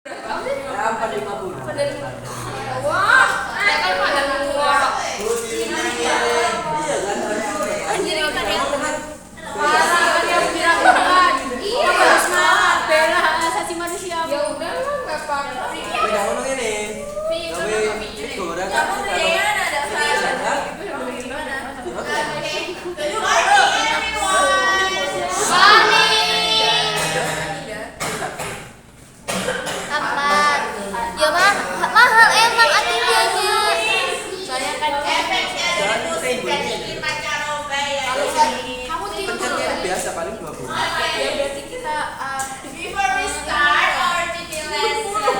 Berapa 50? Wah, saya kan pada luar. Iya kan? Anjir ikan yang parah yang bilang iya harus semangat bela hak asasi manusia. Ya udah lah nggak apa-apa. Beda ngomong ini. Tapi itu udah kan mahal emang artinya. Saya kan kamu pencetnya biasa paling 20. ya berarti kita Before we start our today lesson,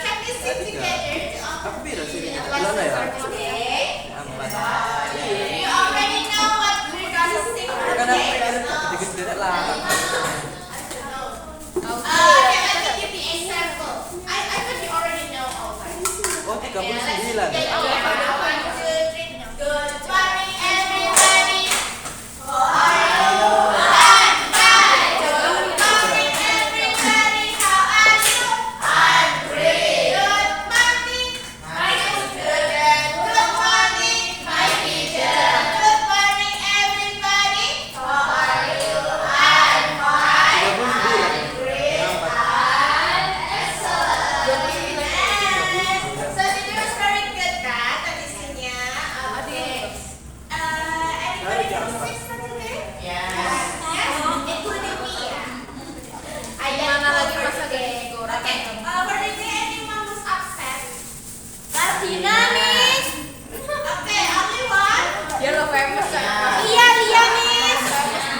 can we sit together to Aku bilang sih open bulan ya. today? Empat. You already know what we're gonna sing Karena today. dikit-dikit lah. Okay, let me give you example. I thought you already know all that. Oh 39. One, two, three. Good morning, everybody. How are you? I'm fine. Good morning, everybody. How are you? I'm great. Good morning, my student. Good morning, my teacher. Good morning, everybody. How are you? I'm fine. I'm great. I'm excellent. So did you very good kan tadisinya? Okay. Anybody can sing for today? Yes. Including me ya. Mana lagi masa Okay. gini Okay. For today anyone who's upset? Martina Miss. Okay, only one. dia lo famous kan. Iya Lia Miss.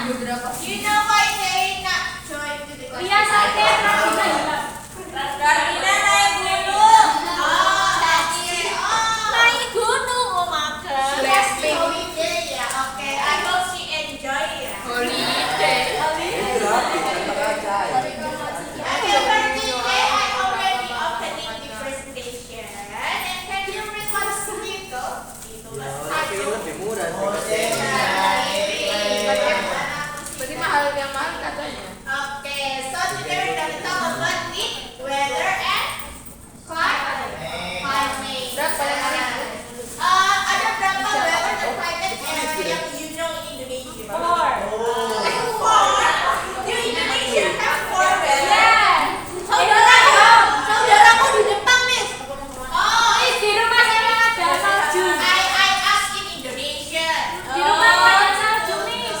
Beberapa You know why they not join to the class? Lia sakit, Martina hilang. Karina naik gunung. Oh, okay. Oh. Naik gunung, oh makan. Blackpink. Holiday ya. Okay, I hope she enjoy ya. holiday. Itu rapi, enak aja. Okay, for today I already opening the presentation. And can you read what's itu? Itulah Tapi satu. lebih murah. Berarti mahal yang mahal katanya. Okay, so today we're gonna talk about the weather and climate. Berapa yang hari? Ada berapa weather dan climate area yang you know in Indonesia? Four. Four? You Indonesia have four weather? Saudaraku di Jepang, Miss. Oh, Di rumah saya ada salju. I ask in Indonesia. Di rumah banyak salju, Miss.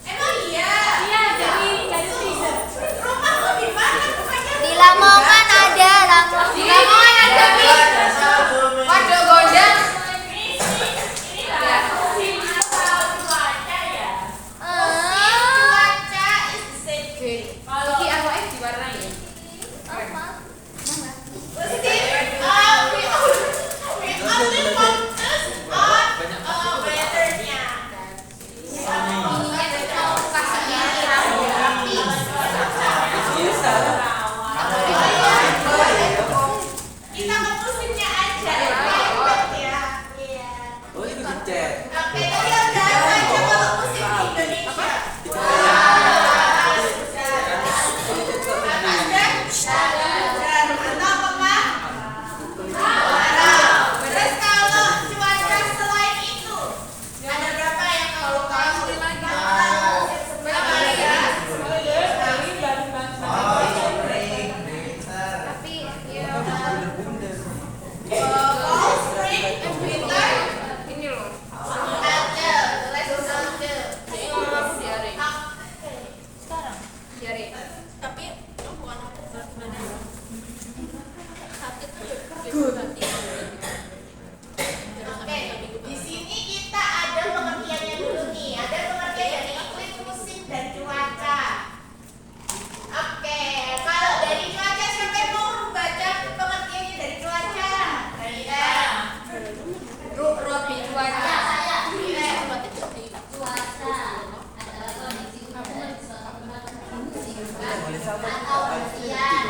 Emang iya? Iya, dari freezer. Rumahmu di mana? Bukannya Di Lamongan ada, Lamongan. Di Lamongan ada, Miss. Waduh gondang. ini lah. Musim cuaca ya. Ah. Cuaca is the same. Iki awake diwarnai. We only focus on weathernya. Kita ke musimnya aja ya. Iya. Oh itu dicet. Oke, tadi udah baca kalau musim di Indonesia. Atau apa, Pak? Terus kalau cuaca selain itu, ada berapa yang kamu tahu? Berapa ya? Tapi ya Fall, spring, and winter. ini loh. Ada, let's do. Diare. Sekarang. Diare. Tapi bukan aku mana? Oke, di sini kita ada pengertiannya dulu nih. Ada pengertian dari iklim, musim, dan cuaca. Oke, kalau dari cuaca siapa yang mau baca pengertiannya dari cuaca? Roti cuaca. Atau hujan,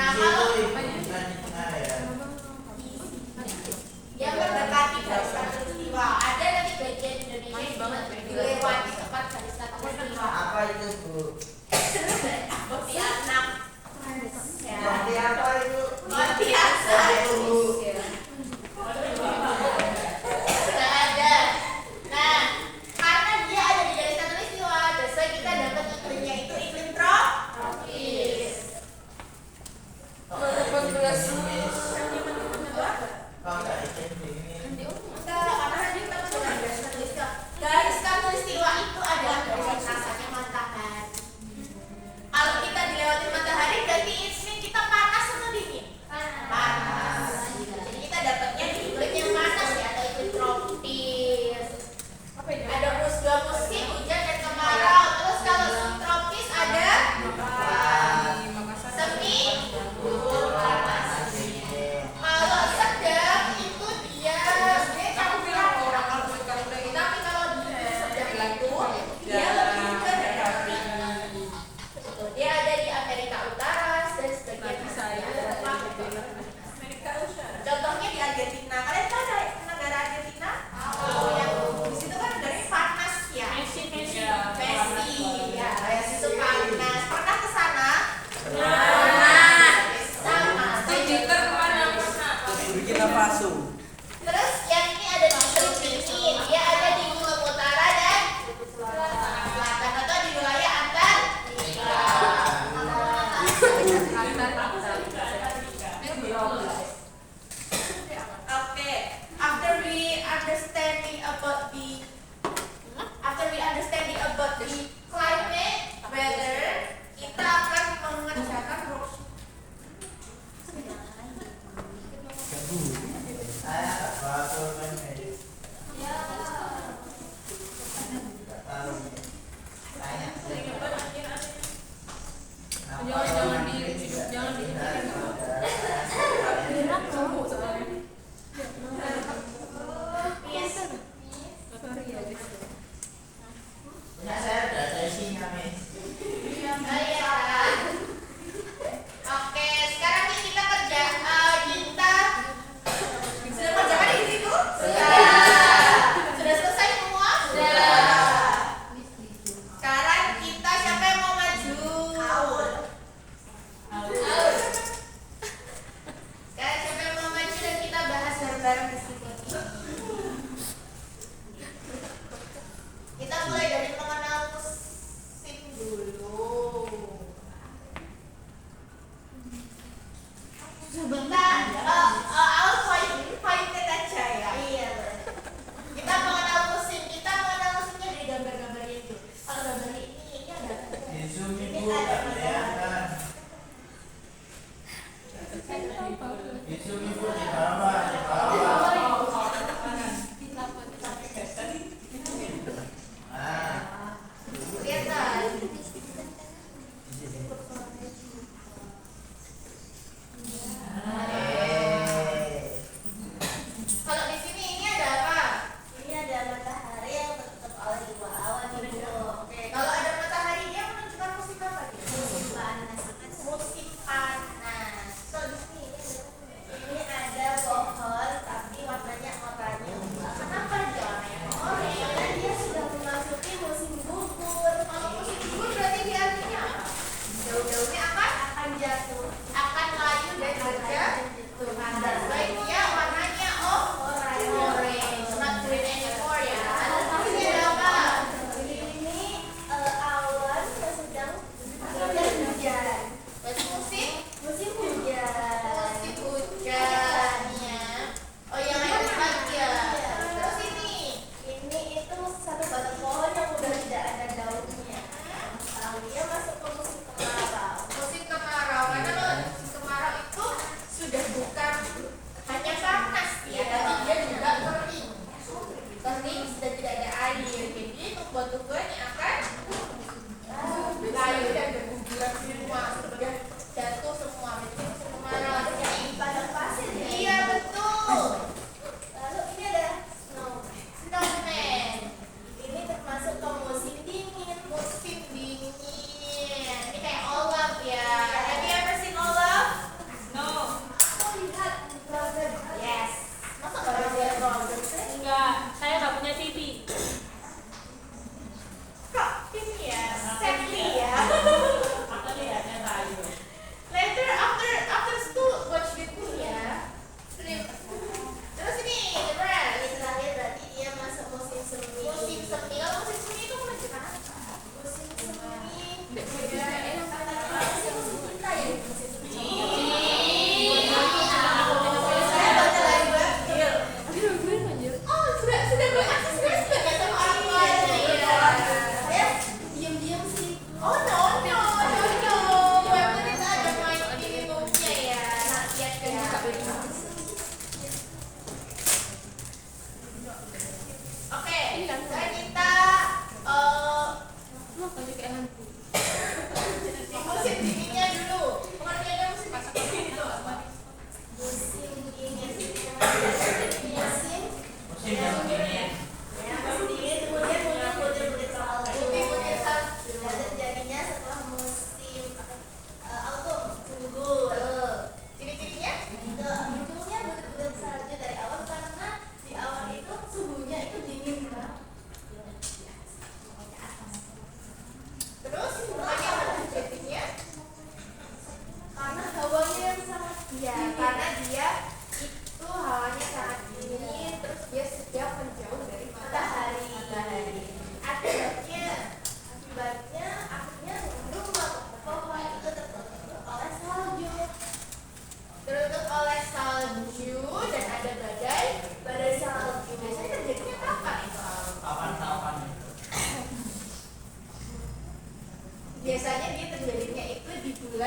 Nah, kalau dia mendekati garis khatulistiwa, ada nanti bagian Indonesia yang dilewati tepat garis khatulistiwa. Apa itu, Bu? Pontianak. Seperti apa itu? Pontianak. Sudah ada. Nah, karena dia ada di garis khatulistiwa, biasanya kita dapat iklimnya itu iklim tropis. Kalau nggak iklim dingin. Enggak, karena dia kita punya garis khatulistiwa. Garis khatulistiwa itu adalah garis rasanya matahari. Kalau kita dilewati matahari, berarti ini kita panas atau dingin? Panas. Jadi kita dapatnya di iklim yang panas ya, atau iklim tropis. Ada dua musim, hujan dan kemarau. Terus kalau subtropis ada semi, panas. Kalau sedang itu dia campuran orang. Tapi kalau sedang itu dia lebih ke tropis. Dia ada di Amerika Utara dan sebagian Asia. Contohnya di Argentina. Kalian tahu ada negara Argentina? Oh, yang di situ kan negaranya panas ya. Messi, ya. Itu panas. Pernah ke sana? Pernah. Sama. Burkina Faso. Terus yang ini ada di iklim dingin. Dia ada di kutub utara dan selatan atau di wilayah Antartika. Okay. After we understanding about the climate weather, kita akan mengerjakan Saya bakal main. Taruh. Tanya. Punya saya udah ada isinya, Miss. Oke, sekarang nih kita kerja. Kita sudah kerjakan di situ? Sudah selesai semua? Sudah. Sekarang kita siapa yang mau maju? Sekarang siapa yang mau maju dan kita bahas bareng-bareng di situ. Kita mulai dari mengenal musim dulu. Kita pointed aja ya. Iya. Kita mengenal musim. Kita mengenal musimnya dari gambar-gambarnya itu. Kalau gambarnya ini ada. Di Zoom Ibu nggak kelihatan. Di Zoom Ibu di bawah, di bawah. Ah, Kelihatan. Kalau di sini ini ada apa? Ini ada matahari yang tertutup oleh dua awan itu. Oke, kalau ada matahari dia menunjukkan musim apa? Musim panas. Musim panas. So di sini ini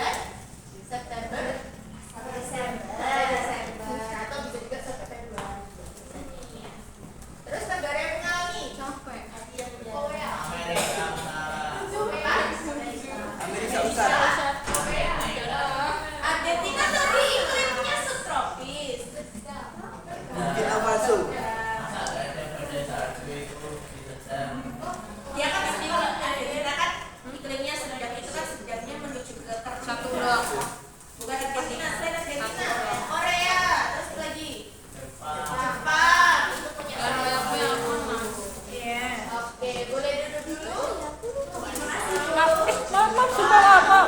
bulan September, Desember, atau bisa juga sampai Februari. Terus negara yang mengalami Capek. Korea. Amerika Utara. Amerika Utara. Argentina tadi iklimnya subtropis. Burkina Faso. Masa nggak ada pedesaan itu disetem. Dia kan Argentina kan iklimnya sedang, itu kan sedangnya menuju ke Satu doang. bukan Argentina, selain Argentina, Korea, terus lagi Jepang. Jepang, itu punya Yang mana? Iya. Oke, boleh duduk dulu. Mama sudah apa?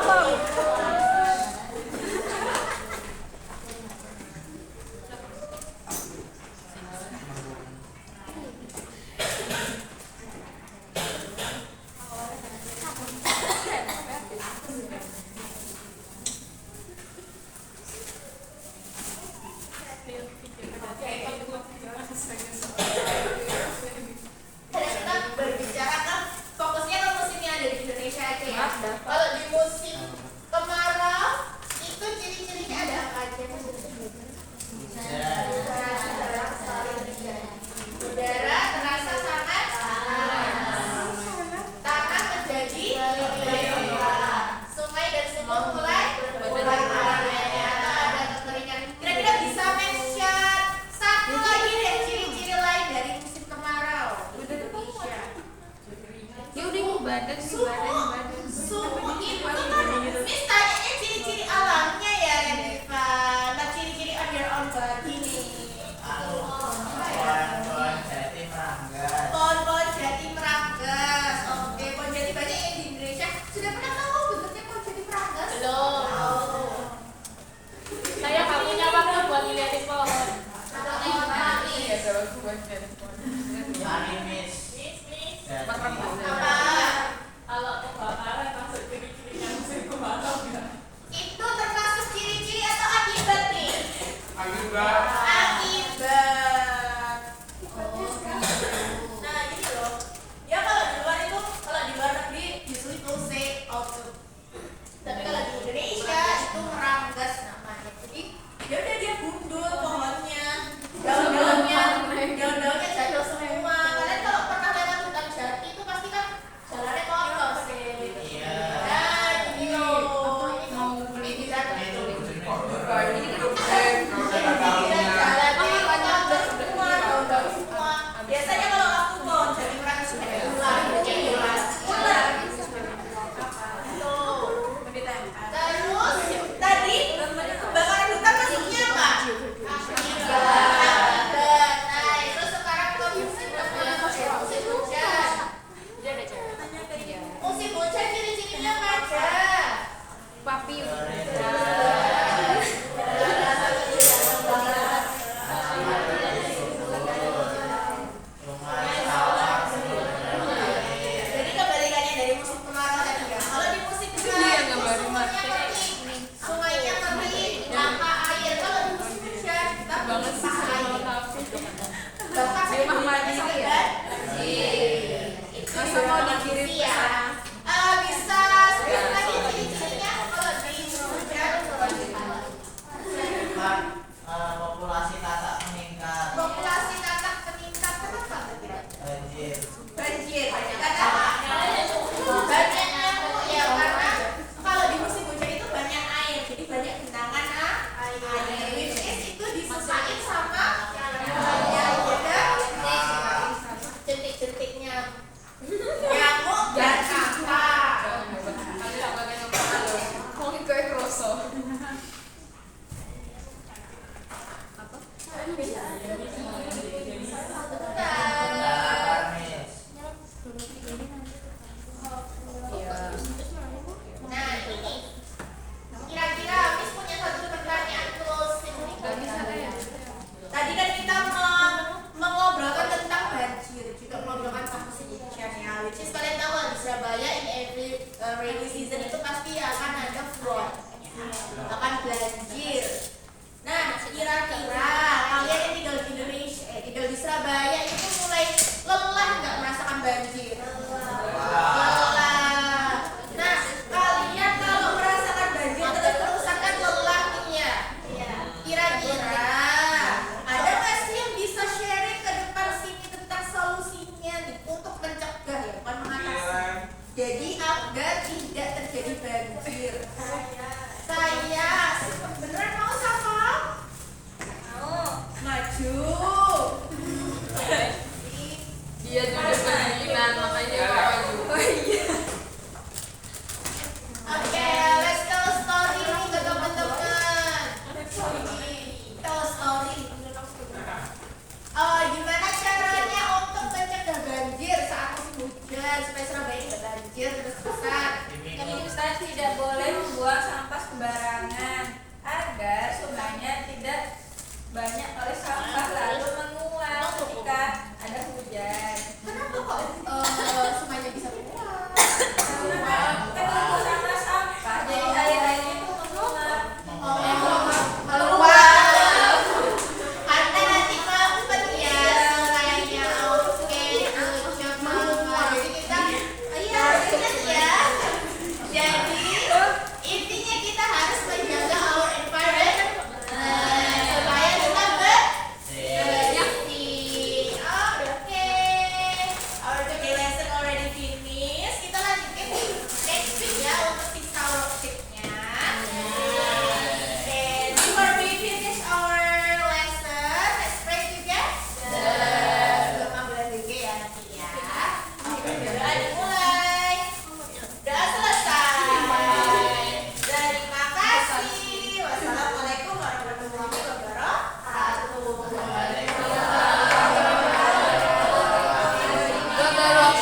Kita berbicara kan fokusnya ke musim yang ada di Indonesia aja ya. Kalau di musim kemarau itu ciri-cirinya ada apa aja? Udara terasa sangat panas. Tanah menjadi berubah. Sungai dan sumur mulai berwarna atau ada kekeringan. Kira-kira bisa mention satu lagi deh ciri-ciri lain dari musim kemarau di Indonesia. Ya udah mau badan Suhu itu kan Miss tanyanya ciri-ciri alamnya ya Rediva. Nah ciri-ciri on your own body nih. Pohon-pohon jati meranggas. Pohon-pohon jati meranggas. Oke, pohon jati banyak yang di Indonesia. Sudah pernah tahu bentuknya pohon jati meranggas? Belum. Oh. Saya nggak punya waktu buat ngeliatin pohon. Mari Miss. Jati. Apa? Kalau kebakaran masuk ciri-cirinya musim kemarau nggak? Itu termasuk ciri-ciri atau akibat nih? Akibat. Akibat. Nah gini loh. Ya kalau di luar itu, kalau di luar negeri usually itu say autumn. Tapi kalau di Indonesia itu meranggas namanya. Jadi ya udah dia gundul pohonnya, daun-daunnya jatuh semua. Kalian kalau pernah lewat hutan jati itu pasti kan jalannya kotor sih. Iya. Nah gini loh. Ini bisa biasanya kalau aku pohon jadi merangkak sudah ada ular. Terus tadi kebakaran hutan masuknya apa? Akibat. Nah itu sekarang ke musim hujan. Musim hujan ciri-cirinya apa aja? Papi. Jadi kebalikannya dari musim kemarau tadi ya. Kalau di musim hujan itu sungainya kering, sungainya kering, tanpa air. Kalau di musim hujan kita berlimpah air. Bahkan di rumahnya sampai banjir. Itu Masa mau dikirim ke ya. sana? Bisa sebut lagi ciri-cirinya kalau di musim hujan. Populasi tatak meningkat. Populasi katak meningkat kenapa kira? Banjir. Banjir, karena banyak nyamuk ya, karena kalau di musim hujan itu banyak air, jadi banyak genangan air, which is itu disusahin sama yang ada jentik-jentiknya nyamuk dan kakak. Mungkin kayak kroso. Lapar Miss. Nah ini kira-kira Miss punya satu pertanyaan closing nih. Tadi kan kita mengobrolkan tentang banjir, juga mengobrolkan tentang musim hujan ya. Which is kalian tahu di Surabaya in every rainy season itu pasti akan ada flood, akan banjir. Nah kira-kira kalian yang tinggal di Indonesia, tinggal di Surabaya itu mulai lelah nggak merasakan banjir? Lelah. Nah kalian kalau merasakan banjir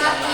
Siapa?